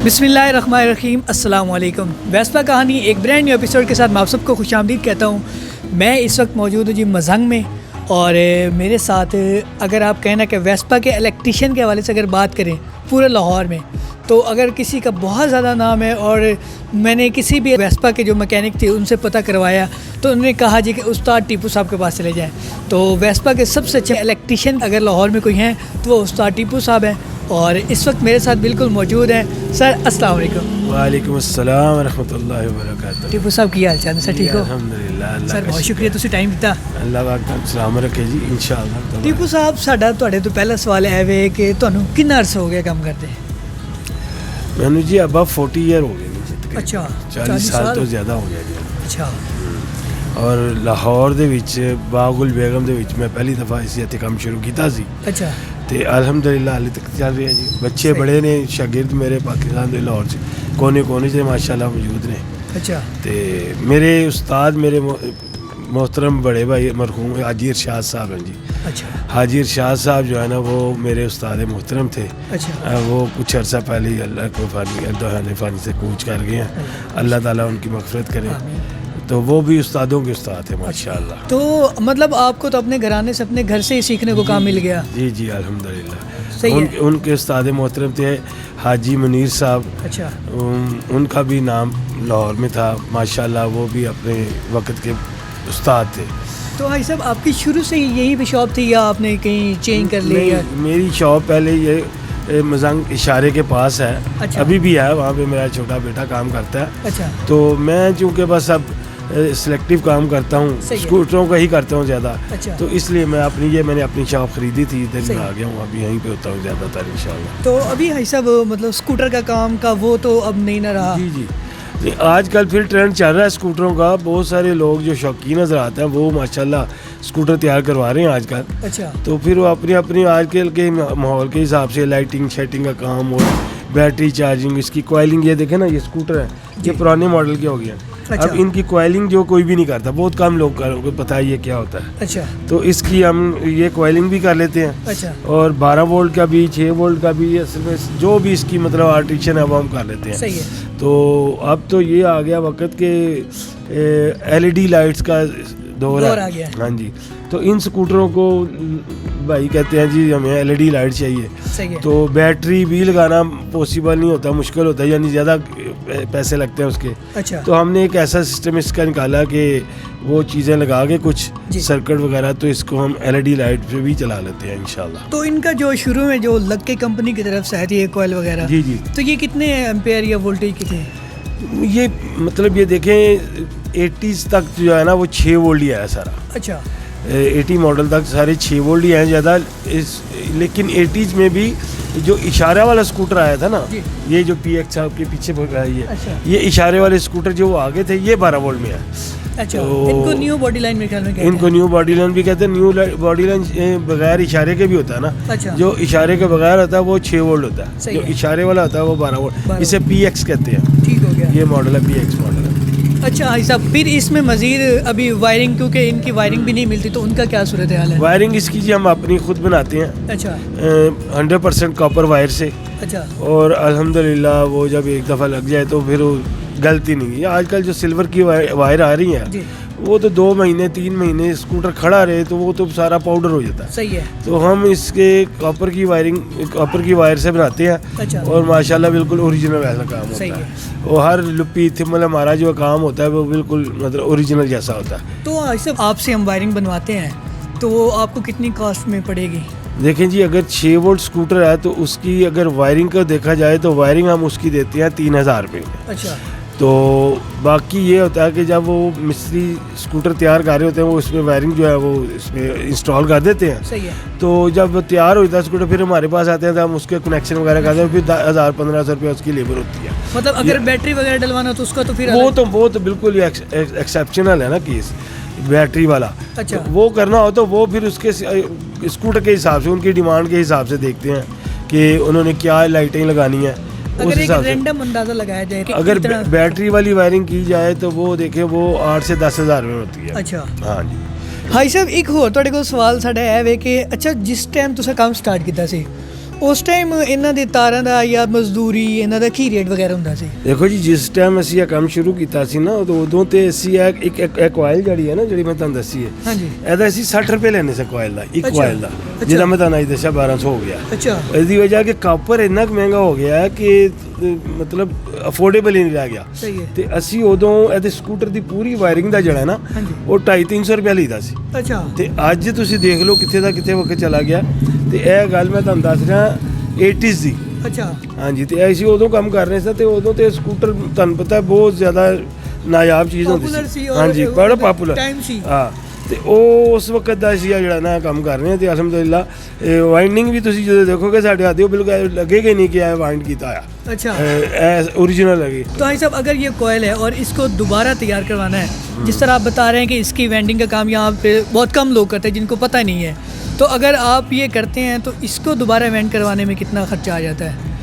बिस्मिल्लाहिर्रहमानिर्रहीम, अस्सलाम वालेकुम। वेस्पा कहानी एक ब्रांड न्यू एपिसोड के साथ मैं आप सबको खुशामदीद कहता हूँ। मैं इस वक्त मौजूद हूँ जी मजंग में, और मेरे साथ अगर आप कहना कि वेस्पा के इलेक्ट्रीशियन के हवाले से अगर बात करें पूरे लाहौर में, तो अगर किसी का बहुत ज़्यादा नाम है, और मैंने किसी भी वेस्पा के जो मैकेनिक थे उनसे पता करवाया तो उन्होंने कहा जी कि उस्ताद टीपू साहब के पास चले जाएं। तो वेस्पा के सबसे अच्छे इलेक्ट्रीशियन अगर लाहौर में कोई हैं तो वो उस्ताद टीपू साहब हैं, और इस वक्त मेरे साथ बिल्कुल मौजूद हैं। सर अस्सलाम वालेकुम। वालेकुम अस्सलाम रहमतुल्लाहि व बरकातहू। टीपू साहब की हाल चाल? सर ठीक हो? अल्हम्दुलिल्लाह। सर बहुत शुक्रिया तुसी टाइम दिता। अल्लाह पाक ਤੁਹਾਨੂੰ ਸਲਾਮ ਰੱਖੇ ਜੀ इंशाअल्लाह। टीपू साहब ਸਾਡਾ ਤੁਹਾਡੇ ਤੋਂ ਪਹਿਲਾ ਸਵਾਲ ਹੈ ਵੇ ਕਿ ਤੁਹਾਨੂੰ ਕਿੰਨਾ ਅਰਸਾ ਹੋ ਗਿਆ ਕੰਮ ਕਰਦੇ? ਮੈਨੂੰ ਜੀ ਅਬਾ 40 ईयर हो गए ਜੀ। ਅੱਛਾ 40 ਸਾਲ ਤੋਂ ਜ਼ਿਆਦਾ ਹੋ ਗਿਆ ਜੀ। ਅੱਛਾ। ਔਰ ਲਾਹੌਰ ਦੇ ਵਿੱਚ ਬਾਗੁਲ ਬੇਗਮ ਦੇ ਵਿੱਚ ਮੈਂ ਪਹਿਲੀ ਦਫਾ ਇਸੇ ਇੱਥੇ ਕੰਮ ਸ਼ੁਰੂ ਕੀਤਾ ਸੀ। ਅੱਛਾ। ਤੇ ਅਲਹਮਦੁਲਿल्लाह ਹਾਲੇ ਤੱਕ ਚੱਲ ਰਿਹਾ ਜੀ। ਬੱਚੇ ਬੜੇ ਨੇ, ਸ਼ਾਗਿਰਦ ਮੇਰੇ ਪਾਕਿਸਤਾਨ ਦੇ ਲਾਹੌਰ 'ਚ ਕੋਨੇ ਕੋਨੇ 'ਚ ਮਾਸ਼ਾਅੱਲਾ ਮੌਜੂਦ ਨੇ। अच्छा। ਤੇ ਮੇਰੇ ਉਸਤਾਦ ਮੇਰੇ मोहतरम बड़े भाई मरहूम हाजी इरशाद साहब हैं जी। अच्छा। हाजी इरशाद साहब जो है ना वो मेरे उस्ताद मोहतरम थे। अच्छा। वो कुछ अर्सा पहले ही अल्लाह को फ़ानी से कूच कर गए हैं। अल्लाह ताला उनकी मग़फ़िरत करे। तो वो भी उस्तादों के उस्ताद थे माशाअल्लाह। तो मतलब आपको तो अपने घराने से, अपने घर से ही सीखने को काम मिल गया? जी जी अल्हम्दुलिल्लाह। उनके उस्ताद मोहतरम थे हाजी मुनीर साहब। अच्छा। उनका भी नाम लाहौर में था माशाअल्लाह। वो भी अपने वक़्त के उस्ताद थे। तो भाई साहब आपकी शुरू से ही यही भी शॉप थी या आपने कहीं चेंज कर ली? मेरी शॉप पहले ये मजंग इशारे के पास है। अच्छा। अभी भी है, वहाँ पे मेरा छोटा बेटा काम करता है। अच्छा। तो मैं चूँकि बस अब सिलेक्टिव काम करता हूँ, स्कूटरों का ही करता हूँ ज़्यादा। अच्छा। तो इसलिए मैंने अपनी शॉप ख़रीदी थी, इधर में आ गया हूँ, अभी यहीं पे होता हूँ ज़्यादातर इंशाल्लाह। तो अभी भाई साहब मतलब स्कूटर का काम का वो तो अब नहीं ना रहा? जी जी। आजकल फिर ट्रेंड चल रहा है स्कूटरों का। बहुत सारे लोग जो शौकीन नज़र आते हैं वो माशाल्लाह स्कूटर तैयार करवा रहे हैं आजकल। अच्छा। तो फिर वो अपनी आजकल के माहौल के हिसाब से लाइटिंग शेटिंग का काम और बैटरी चार्जिंग, इसकी कॉइलिंग, ये देखें ना, ये स्कूटर है, ये पुराने मॉडल के हो गए हैं। अच्छा। अब इनकी कॉइलिंग जो कोई भी नहीं करता, बहुत कम लोग को पता है ये क्या होता है। अच्छा। तो इसकी हम ये कॉइलिंग भी कर लेते हैं। अच्छा। और 12 वोल्ट का भी, 6 वोल्ट का भी, असल में जो भी इसकी मतलब आर्टिशन है वो हम कर लेते हैं। सही है। तो अब तो ये आ गया वक्त के LED लाइट्स का दौर आ गया। हाँ जी। तो इन स्कूटरों को भाई कहते हैं जी हमें LED लाइट चाहिए। सही है। तो बैटरी भी लगाना पॉसिबल नहीं होता, मुश्किल होता है, यानी ज़्यादा पैसे लगते हैं उसके। अच्छा। तो हमने एक ऐसा सिस्टम इसका निकाला कि वो चीज़ें लगा के कुछ सर्किट वगैरह, तो इसको हम LED लाइट पे भी चला लेते हैं इंशाल्लाह। तो इनका जो शुरू में जो लग के कंपनी की तरफ से आई थी कॉइल वगैरह, जी जी, तो ये कितने एम्पेयर या वोल्टेज की थे? ये मतलब ये देखें 80s तक जो है ना वो 6 वोल्ट ही आया सारा। अच्छा। 80 मॉडल तक सारे 6 वोल्ट ही हैं ज़्यादा। लेकिन 80s में भी जो इशारे वाला स्कूटर आया था ना, ये जो PX साहब के पीछे है, अच्छा। ये इशारे वाले स्कूटर जो वो आगे थे ये 12 वोल्ट में है। अच्छा। तो इनको न्यू बॉडी लाइन में कहते हैं? इनको न्यू बॉडी लाइन भी कहते हैं। न्यू बॉडी लाइन बगैर इशारे के भी होता है ना। अच्छा। जो इशारे के बगैर होता है वो 6 वोल्ट होता है, जो इशारे वाला होता है वो 12 वोल्ट। इसे PX कहते हैं। ठीक हो गया। ये मॉडल है, PX मॉडल है। अच्छा भाई साहब, फिर इसमें मजीद अभी वायरिंग, क्योंकि इनकी वायरिंग भी नहीं मिलती, तो उनका क्या सूरत हाल है? वायरिंग इसकी जी हम अपनी खुद बनाते हैं। अच्छा। 100% कॉपर वायर से। अच्छा। और अल्हम्दुलिल्लाह वो जब एक दफ़ा लग जाए तो फिर वो गलती नहीं है। आजकल जो सिल्वर की वायर आ रही हैं वो तो 2 महीने 3 महीने स्कूटर खड़ा रहे तो वो तो सारा पाउडर हो जाता है। सही है। तो हम इसके कॉपर की वायर से बनाते हैं। अच्छा। और माशाल्लाह बिल्कुल ओरिजिनल वैसा काम होता है। वो हर लुप्पी थिम्मल हमारा जो काम होता है वो बिल्कुल मतलब ओरिजिनल जैसा होता है। तो सब आपसे हम वायरिंग बनवाते हैं तो वो आपको कितनी कॉस्ट में पड़ेगी? देखें जी, अगर 6 वोल्ट स्कूटर है तो उसकी अगर वायरिंग का देखा जाए तो वायरिंग हम उसकी देते हैं 3000 रुपये में। अच्छा। तो बाकी ये होता है कि जब वो मिस्त्री स्कूटर तैयार कर रहे होते हैं वो इसमें वायरिंग जो है वो इसमें इंस्टॉल कर देते हैं। सही है। तो जब तैयार होता है स्कूटर फिर हमारे पास आते हैं तो हम उसके कनेक्शन वगैरह करते हैं, फिर 1000-1500 रुपये उसकी लेबर होती है। मतलब अगर बैटरी वगैरह डलवाना तो उसका तो फिर वो तो बिल्कुल एक्सेप्शनल है ना केस, बैटरी वाला। अच्छा। तो वो करना हो तो वो फिर उसके स्कूटर के हिसाब से, उनकी डिमांड के हिसाब से देखते हैं कि उन्होंने क्या लाइटें लगानी है। अगर एक रैंडम अंदाजा लगाया जाए कि अगर बैटरी वाली वायरिंग की जाए तो वो देखें वो 8 से 10 हज़ार में होती है। अच्छा। हाँ जी। भाई साहब एक होर ਤੁਹਾਡੇ ਕੋਲ ਸਵਾਲ ਸਾਡਾ ਹੈ ਵੇ ਕਿ ਅੱਛਾ ਜਿਸ ਟਾਈਮ ਤੁਸੀਂ ਕੰਮ ਸਟਾਰਟ ਕੀਤਾ ਸੀ ਉਸ ਟਾਈਮ ਇਹਨਾਂ ਦੇ ਤਾਰਾਂ ਦਾ ਜਾਂ ਮਜ਼ਦੂਰੀ ਇਹਨਾਂ ਦਾ ਕੀ ਰੇਟ ਵਗੈਰਾ ਹੁੰਦਾ ਸੀ? ਦੇਖੋ ਜੀ, ਜਿਸ ਟਾਈਮ ਅਸੀਂ ਇਹ ਕੰਮ ਸ਼ੁਰੂ ਕੀਤਾ ਸੀ ਨਾ ਉਦੋਂ ਤੇ ਅਸੀਂ ਇੱਕ ਕੋਇਲ ਜਿਹੜੀ ਹੈ ਨਾ, ਜਿਹੜੀ ਮੈਂ ਤੁਹਾਨੂੰ ਦੱਸੀ ਹੈ, ਹਾਂਜੀ, ਇਹਦਾ ਅਸੀਂ 60 ਰੁਪਏ ਲੈਣੇ ਸੀ ਕੋਇਲ ਦਾ, ਇੱਕ ਅੱਛਾ, ਕੋਇਲ ਦਾ, ਅੱਛਾ। ਜਿਹਦਾ ਮੈਂ ਤੁਹਾਨੂੰ ਅੱਜ ਦੱਸਿਆ 1200 ਹੋ ਗਿਆ। ਅੱਛਾ, ਇਹਦੀ ਵਜ੍ਹਾ ਕਿ ਕਾਪਰ ਇੰਨਾ ਕੁ ਮਹਿੰਗਾ ਹੋ ਗਿਆ ਹੈ ਕਿ ਮਤਲਬ ਅਫੋਰਡੇਬਲ ਹੀ ਨਹੀਂ ਰਹਿ ਗਿਆ। ਸਹੀ ਹੈ। ਤੇ ਅਸੀਂ ਉਦੋਂ ਇਹਦੇ ਸਕੂਟਰ ਦੀ ਪੂਰੀ ਵਾਇਰਿੰਗ ਦਾ ਜਿਹੜਾ ਹੈ ਨਾ, ਹਾਂਜੀ, ਉਹ 250-300 ਰੁਪਏ ਲਈਦਾ ਸੀ। ਅੱਛਾ, ਤੇ ਅੱਜ ਤੁਸੀਂ ਦੇਖ ਲਓ ਕਿੱਥੇ ਦਾ ਕਿੱਥੇ ਵਕਤ ਚਲਾ ਗਿਆ। ਤੇ ਇਹ ਗੱਲ ਮੈਂ ਤੁਹਾਨੂੰ ਦੱਸ ਰਿਹਾ 80s ਦੀ। ਅੱਛਾ, ਹਾਂਜੀ, ਤੇ ਅਸੀਂ ਉਦੋਂ ਕੰਮ ਕਰ ਰਹੇ ਸੀ ਤੇ ਉਦੋਂ ਤੇ ਸਕੂਟਰ ਤੁਹਾਨੂੰ ਪਤਾ ਬਹੁਤ ਜ਼ਿਆਦਾ ਨਾਯਾਬ ਚੀਜ਼ ਹੁੰਦੀ Popular ਸੀ ਔਰ ਹਾਂਜੀ, ਬੜਾ ਪਾਪੂਲਰ ਟਾਈਮ ਸੀ। ਹਾਂ, ਤੇ ਉਹ ਉਸ ਵਕਤ ਦਾ ਅਸੀਂ ਜਿਹੜਾ ਨਾ ਕੰਮ ਕਰ ਰਹੇ ਹਾਂ। ਤੇ ਅਲਹਮਦੁਲਿਲਾ ਵਾਈਂਡਿੰਗ ਵੀ ਤੁਸੀਂ ਜਦੋਂ ਦੇਖੋਗੇ ਸਾਡੇ ਹੱਥ ਉਹ ਬਿਲਕੁਲ ਲੱਗੇਗਾ ਹੀ ਨਹੀਂ ਕਿ ਇਹ ਵਾਈਂਡ ਕੀਤਾ ਆ। अच्छा, ओरिजिनल लगे। तो भाई साहब अगर ये कोयल है और इसको दोबारा तैयार करवाना है, जिस तरह आप बता रहे हैं कि इसकी वेंडिंग का काम यहाँ पे बहुत कम लोग करते हैं जिनको पता नहीं है, तो अगर आप ये करते हैं तो इसको दोबारा वेंड करवाने में कितना खर्चा आ जाता है?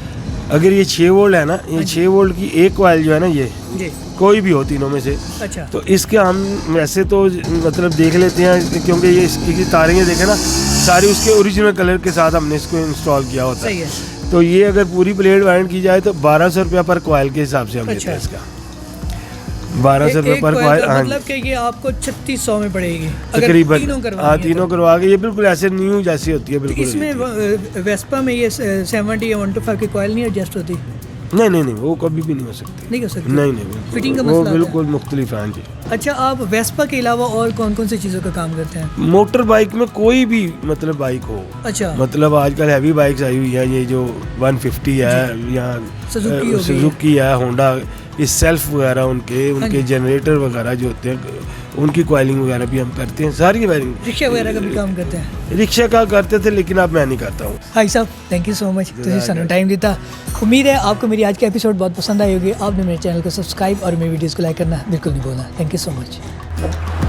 अगर ये 6 वोल्ट है ना, ये 6 वोल्ट की एक कॉइल जो है ना, ये जी, कोई भी हो तीनों में से, अच्छा, तो इसके हम वैसे तो मतलब देख लेते हैं क्योंकि ये इसकी तारें देखें ना सारी उसके ओरिजिनल कलर के साथ हमने इसको इंस्टॉल किया होता सही है। है। तो ये अगर पूरी प्लेट वाइंड की जाए तो 1200 रुपया पर कॉइल के हिसाब से हम लेते हैं अच्छा। इसका 1200 रुपये एक पर कोयल कॉइल। का हाँ, मतलब कि ये आपको 3600 में पड़ेगी अगर तकरीबन तीनों हाँ, करवानी है तीनों तो। करवा के ये बिल्कुल ऐसे न्यू जैसी होती है, तो बिल्कुल इसमें वेस्पा में ये 70 या 125 की कोयल नहीं एडजस्ट होती? नहीं, वो कभी भी नहीं हो सकती। नहीं हो सकती? नहीं, फिटिंग का वो मसला आता है। बिल्कुल मुख्तलिफ है। हाँ जी। अच्छा, आप वेस्पा के अलावा और कौन कौन सी चीज़ों का काम करते हैं? मोटर बाइक में कोई भी मतलब बाइक हो, अच्छा, मतलब आजकल हैवी बाइक्स आई हुई है, ये जो 150 है या सुजुकी हो गई। सुजुकी है, होंडा, ये सेल्फ वगैरह उनके जनरेटर वगैरह जो होते हैं उनकी कॉइलिंग वगैरह भी हम करते हैं, सारी वायरिंग। रिक्शा वगैरह का भी काम करते हैं? रिक्शा का करते थे लेकिन अब मैं नहीं करता हूँ। भाई साहब थैंक यू सो मच, ਤੁਸੀਂ ਸਾਨੂੰ टाइम ਦਿੱਤਾ। उम्मीद है आपको मेरी आज की एपिसोड बहुत पसंद आई होगी। आपने मेरे चैनल को सब्सक्राइब और मेरी वीडियोज़ को लाइक करना बिल्कुल नहीं भूलना। Thank you so much.